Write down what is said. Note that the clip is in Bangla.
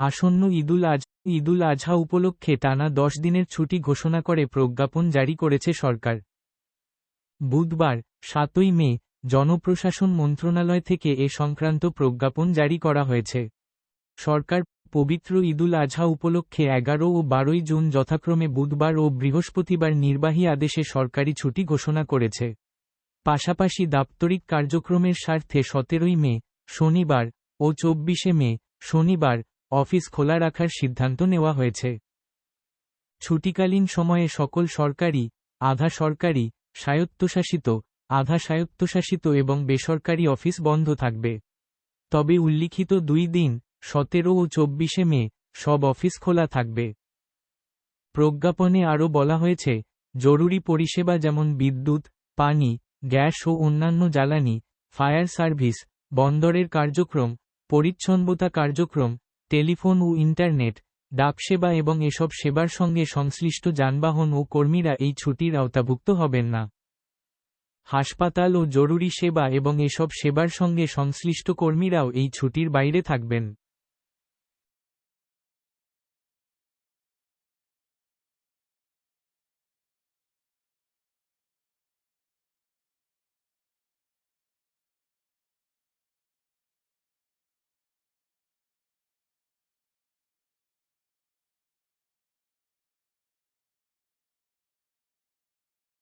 আসন্ন ঈদুল আজহা উপলক্ষে টানা 10 দিনের ছুটি ঘোষণা করে প্রজ্ঞাপন জারি করেছে সরকার। বুধবার 7ই মে জনপ্রশাসন মন্ত্রণালয় থেকে এ সংক্রান্ত প্রজ্ঞাপন জারি করা হয়েছে। সরকার পবিত্র ঈদুল আজহা উপলক্ষে 11 ও 12 জুন যথাক্রমে বুধবার ও বৃহস্পতিবার নির্বাহী আদেশে সরকারি ছুটি ঘোষণা করেছে। পাশাপাশি দাপ্তরিক কার্যক্রমের স্বার্থে 17ই মে শনিবার ও 24শে মে শনিবার অফিস খোলা রাখার সিদ্ধান্ত নেওয়া হয়েছে। ছুটিকালীন সময়ে সকল সরকারি, আধা সরকারি, স্বায়ত্তশাসিত, আধা স্বায়ত্তশাসিত এবং বেসরকারি অফিস বন্ধ থাকবে। তবে উল্লিখিত 2 দিন 17 ও 24শে মে সব অফিস খোলা থাকবে। প্রজ্ঞাপনে আরও বলা হয়েছে, জরুরি পরিষেবা যেমন বিদ্যুৎ, পানি, গ্যাস ও অন্যান্য জ্বালানি, ফায়ার সার্ভিস, বন্দরের কার্যক্রম, পরিচ্ছন্নতা কার্যক্রম, টেলিফোন ও ইন্টারনেট, ডাকসেবা এবং এসব সেবার সঙ্গে সংশ্লিষ্ট যানবাহন ও কর্মীরা এই ছুটির আওতাভুক্ত হবেন না। হাসপাতাল ও জরুরি সেবা এবং এসব সেবার সঙ্গে সংশ্লিষ্ট কর্মীরাও এই ছুটির বাইরে থাকবেন।